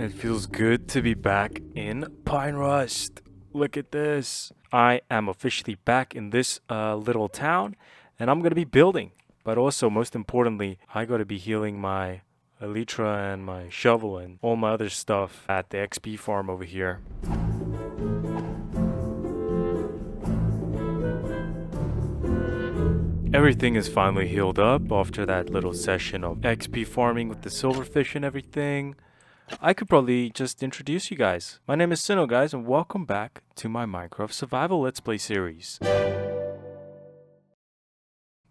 It feels good to be back in Pinerust. Look at this. I am officially back in this little town, and I'm gonna be building. But also, most importantly, I gotta be healing my elytra and my shovel and all my other stuff at the XP farm over here. Everything is finally healed up after that little session of XP farming with the silverfish and everything. I could probably just introduce you guys. My name is Sino, guys, and welcome back to my Minecraft Survival Let's Play series.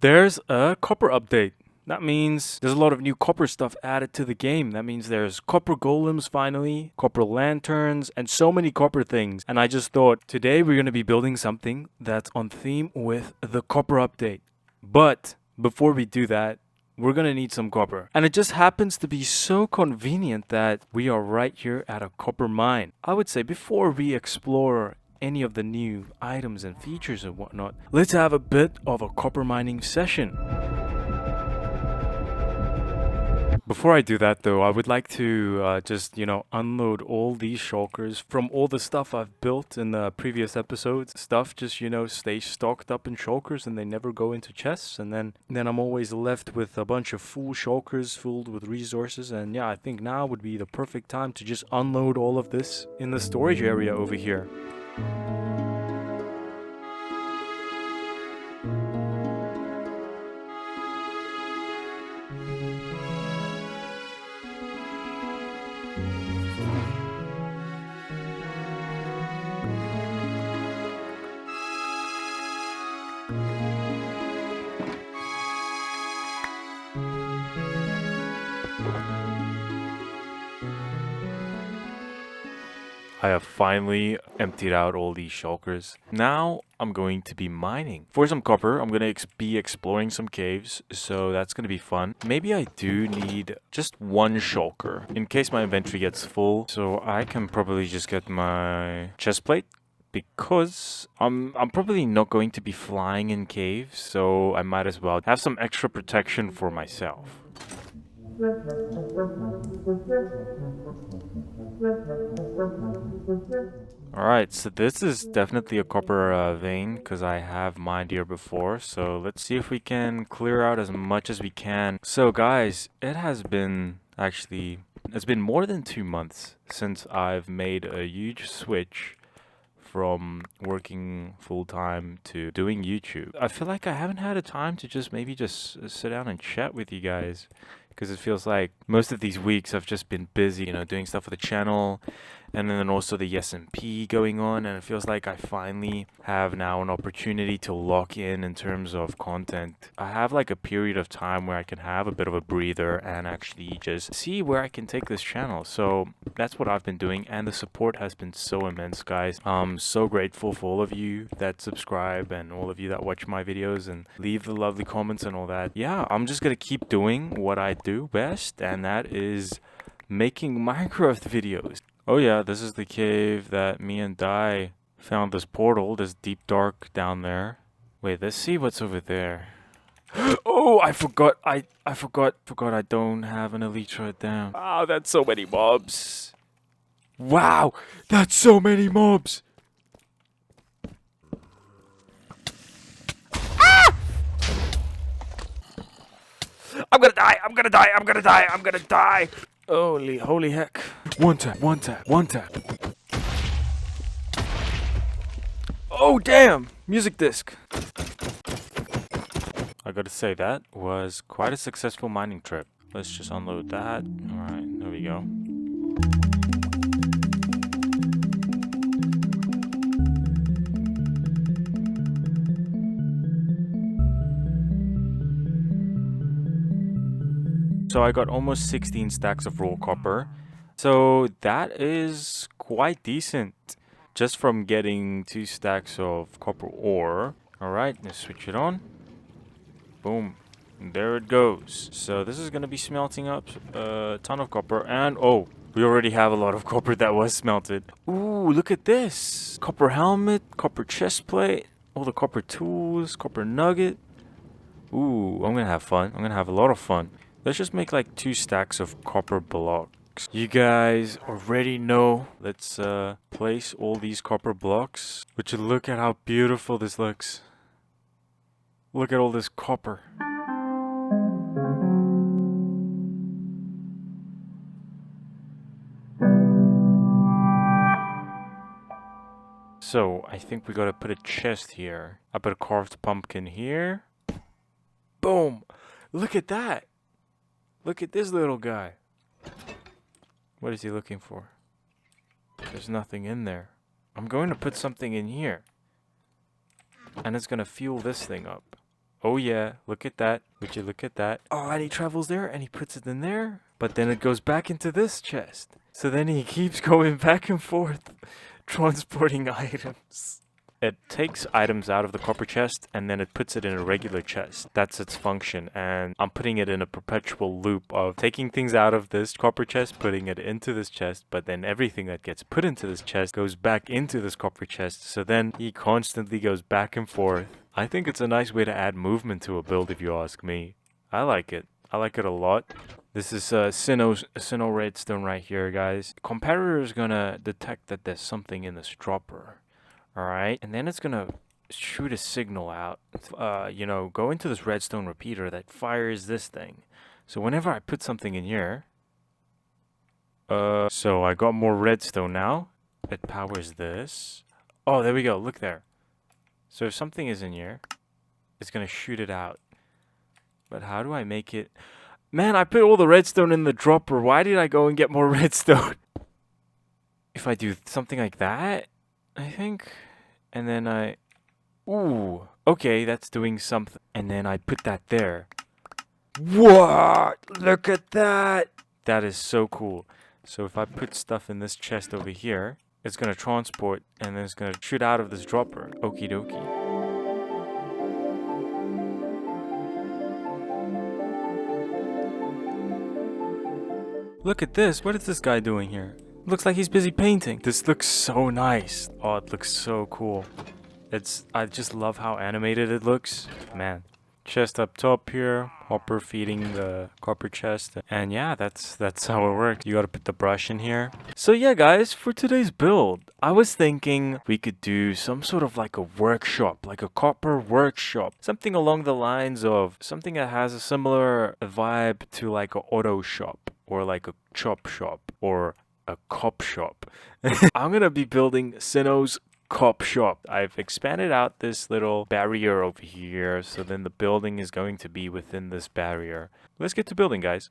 There's a copper update. That means there's a lot of new copper stuff added to the game. That means there's copper golems finally, copper lanterns, and so many copper things. And I just thought today we're going to be building something that's on theme with the copper update. But before we do that, we're gonna need some copper. And it just happens to be so convenient that we are right here at a copper mine. I would say before we explore any of the new items and features and whatnot, let's have a bit of a copper mining session. Before I do that though, I would like to just, unload all these shulkers from all the stuff I've built in the previous episodes. Stuff just, stays stocked up in shulkers and they never go into chests. And then I'm always left with a bunch of full shulkers filled with resources. And yeah, I think now would be the perfect time to just unload all of this in the storage area over here. I have finally emptied out all these shulkers. Now I'm going to be mining. For some copper, I'm going to be exploring some caves, so that's going to be fun. Maybe I do need just one shulker in case my inventory gets full, so I can probably just get my chest plate. Because I'm probably not going to be flying in caves, so I might as well have some extra protection for myself. Alright, so this is definitely a copper vein because I have mined here before, so let's see if we can clear out as much as we can. So guys, it's been more than 2 months since I've made a huge switch from working full-time to doing YouTube. I feel like I haven't had a time to just sit down and chat with you guys, because it feels like most of these weeks I've just been busy, doing stuff with the channel, and then also the SMP going on, and it feels like I finally have now an opportunity to lock in terms of content. I have like a period of time where I can have a bit of a breather and actually just see where I can take this channel. So that's what I've been doing, and the support has been so immense, guys. I'm so grateful for all of you that subscribe and all of you that watch my videos and leave the lovely comments and all that. Yeah, I'm just gonna keep doing what I do best, and that is making Minecraft videos. Oh yeah, this is the cave that me and Dai found this portal, this deep dark down there. Wait, let's see what's over there. Oh, I forgot I don't have an elytra down. Wow, that's so many mobs. Wow, that's so many mobs. Ah! I'm gonna die. Holy heck. One tap. Oh, damn! Music disc. I gotta say, that was quite a successful mining trip. Let's just unload that. Alright, there we go. So I got almost 16 stacks of raw copper. So that is quite decent just from getting 2 stacks of copper ore. Alright, let's switch it on. Boom. And there it goes. So this is going to be smelting up a ton of copper. And oh, we already have a lot of copper that was smelted. Ooh, look at this. Copper helmet, copper chest plate, all the copper tools, copper nugget. Ooh, I'm going to have fun. I'm going to have a lot of fun. Let's just make like 2 stacks of copper blocks. blocks. You guys already know. Let's place all these copper blocks. Would you look at how beautiful this looks? Look at all this copper. So, I think we gotta put a chest here. I put a carved pumpkin here. Boom! Look at that! Look at this little guy. What is he looking for? There's nothing in there. I'm going to put something in here. And it's gonna fuel this thing up. Oh yeah, look at that. Would you look at that? Oh, and he travels there and he puts it in there. But then it goes back into this chest. So then he keeps going back and forth, transporting items. It takes items out of the copper chest and then it puts it in a regular chest. That's its function, and I'm putting it in a perpetual loop of taking things out of this copper chest, putting it into this chest, but then everything that gets put into this chest goes back into this copper chest. So then he constantly goes back and forth. I think it's a nice way to add movement to a build, if you ask me. I like it. I like it a lot. This is Sinnoh redstone right here, guys. The competitor is gonna detect that there's something in this dropper. Alright, and then it's gonna shoot a signal out, you know, go into this redstone repeater that fires this thing. So whenever I put something in here, so I got more redstone now. It powers this. Oh, there we go, look there. So if something is in here, it's gonna shoot it out. But how do I make it? Man, I put all the redstone in the dropper. Why did I go and get more redstone? If I do something like that, I think, and then ooh, okay, that's doing something, and then I put that there. What? Look at that! That is so cool. So if I put stuff in this chest over here, it's gonna transport, and then it's gonna shoot out of this dropper. Okie dokie. Look at this, what is this guy doing here? Looks like he's busy painting. This looks so nice. Oh, it looks so cool. I just love how animated it looks. Man. Chest up top here. Hopper feeding the copper chest. And yeah, that's how it works. You gotta put the brush in here. So yeah, guys, for today's build, I was thinking we could do some sort of like a workshop, like a copper workshop. Something along the lines of something that has a similar vibe to like an auto shop or like a chop shop or a cop shop. I'm gonna be building Sinnoh's cop shop. I've expanded out this little barrier over here, so then the building is going to be within this barrier. Let's get to building, guys.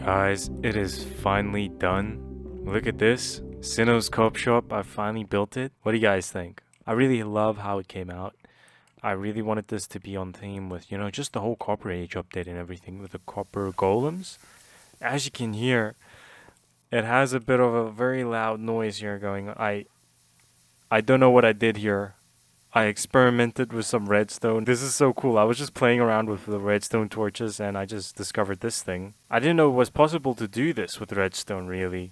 Guys, it is finally done. Look at this. Sinnoh's Coop Shop. I finally built it. What do you guys think? I really love how it came out. I really wanted this to be on theme with, you know, just the whole Copper Age update and everything with the copper golems. As you can hear, it has a bit of a very loud noise here going. I don't know what I did here. I experimented with some redstone. This is so cool. I was just playing around with the redstone torches and I just discovered this thing. I didn't know it was possible to do this with redstone, really.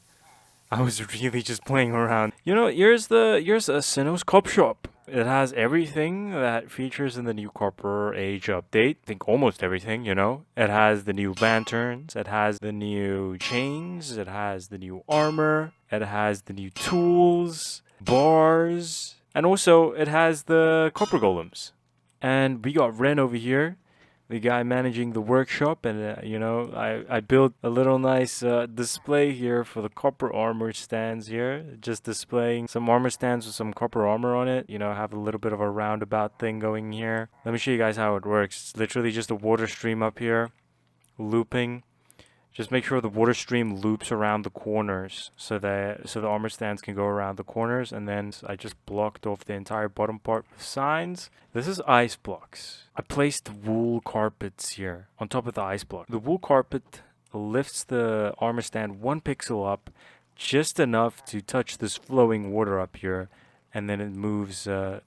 I was really just playing around. You know, here's a Sinnoh's Cop Shop. It has everything that features in the new Copper Age update. I think almost everything, you know. It has the new lanterns. It has the new chains. It has the new armor. It has the new tools, bars. And also, it has the copper golems. And we got Ren over here, the guy managing the workshop, and I built a little nice display here for the copper armor stands here, just displaying some armor stands with some copper armor on it. Have a little bit of a roundabout thing going here. Let me show you guys how it works. It's literally just a water stream up here looping. Just make sure the water stream loops around the corners so the armor stands can go around the corners. And then I just blocked off the entire bottom part with signs. This is ice blocks. I placed wool carpets here on top of the ice block. The wool carpet lifts the armor stand 1 pixel up, just enough to touch this flowing water up here, and then it moves the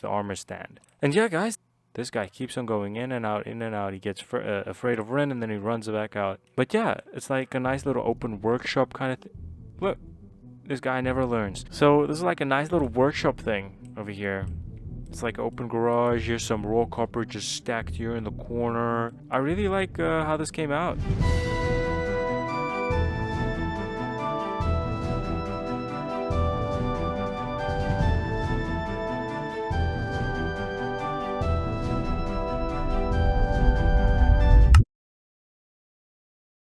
armor stand. And yeah, guys. This guy keeps on going in and out, in and out. He gets afraid of Ren, and then he runs back out. But yeah, it's like a nice little open workshop kind of thing. Look, this guy never learns. So this is like a nice little workshop thing over here. It's like open garage. Here's some raw copper just stacked here in the corner. I really like how this came out.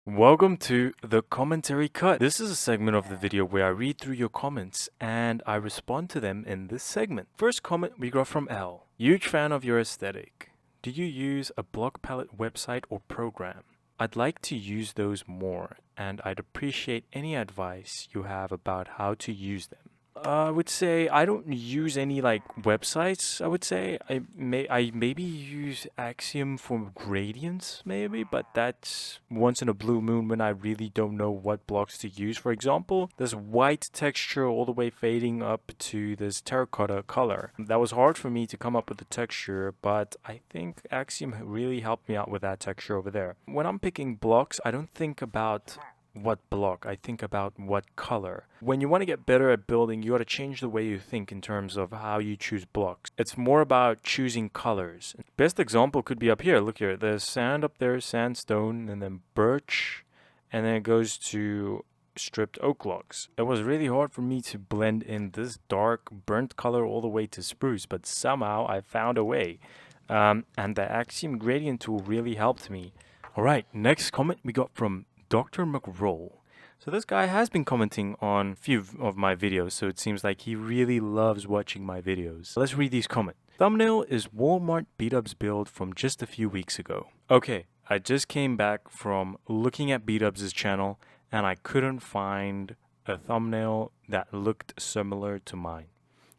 Welcome to the commentary cut. This is a segment of the video where I read through your comments and I respond to them in this segment. First comment we got from L. Huge fan of your aesthetic. Do you use a block palette website or program? I'd like to use those more, and I'd appreciate any advice you have about how to use them. I would say I don't use any like websites. I would say I maybe use Axiom for gradients maybe, but that's once in a blue moon when I really don't know what blocks to use. For example, this white texture all the way fading up to this terracotta color. That was hard for me to come up with the texture, but I think Axiom really helped me out with that texture over there. When I'm picking blocks, I don't think about what block, I think about what color. When you want to get better at building, you got to change the way you think in terms of how you choose blocks. It's more about choosing colors. Best example could be up here. Look here, there's sand up there, sandstone, and then birch, and then it goes to stripped oak logs. It was really hard for me to blend in this dark burnt color all the way to spruce, but somehow I found a way. And the Axiom gradient tool really helped me. Alright, next comment we got from Dr. McRoll. So this guy has been commenting on a few of my videos, so it seems like he really loves watching my videos. Let's read these comments. Thumbnail is Walmart Beatup's build from just a few weeks ago. Okay, I just came back from looking at Beatup's channel and I couldn't find a thumbnail that looked similar to mine.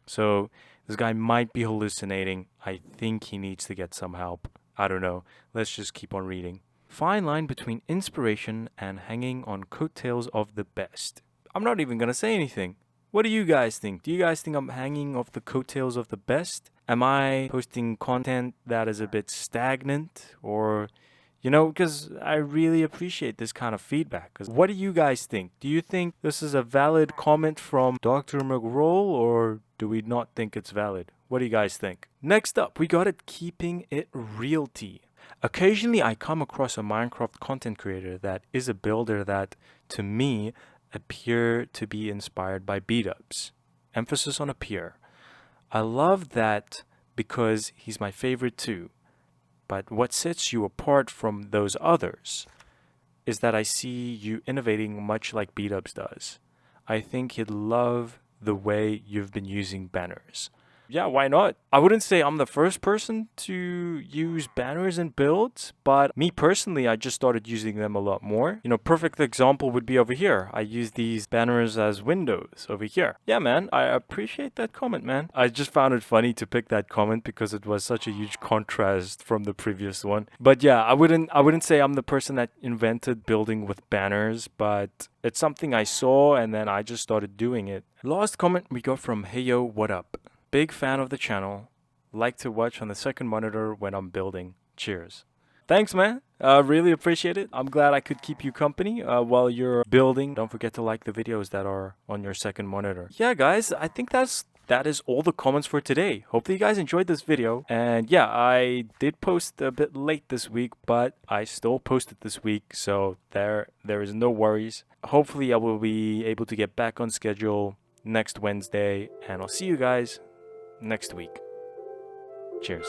So this guy might be hallucinating. I think he needs to get some help. I don't know. Let's just keep on reading. Fine line between inspiration and hanging on coattails of the best. I'm not even gonna say anything. What do you guys think? Do you guys think I'm hanging off the coattails of the best? Am I posting content that is a bit stagnant? Or, because I really appreciate this kind of feedback. 'Cause what do you guys think? Do you think this is a valid comment from Dr. McRoll, or do we not think it's valid? What do you guys think? Next up, we got it keeping it realty. Occasionally, I come across a Minecraft content creator that is a builder that, to me, appear to be inspired by Beatups. Emphasis on appear. I love that because he's my favorite too. But what sets you apart from those others is that I see you innovating much like Beatups does. I think he'd love the way you've been using banners. Yeah, why not? I wouldn't say I'm the first person to use banners in builds, but me personally, I just started using them a lot more. Perfect example would be over here. I use these banners as windows over here. Yeah, man, I appreciate that comment, man. I just found it funny to pick that comment because it was such a huge contrast from the previous one. But yeah, I wouldn't say I'm the person that invented building with banners, but it's something I saw and then I just started doing it. Last comment we got from Heyo, what up? Big fan of the channel. Like to watch on the second monitor when I'm building. Cheers. Thanks, man. Really appreciate it. I'm glad I could keep you company while you're building. Don't forget to like the videos that are on your second monitor. Yeah, guys, I think that is all the comments for today. Hopefully you guys enjoyed this video. And yeah, I did post a bit late this week, but I still posted this week. So there is no worries. Hopefully I will be able to get back on schedule next Wednesday. And I'll see you guys next week. Cheers.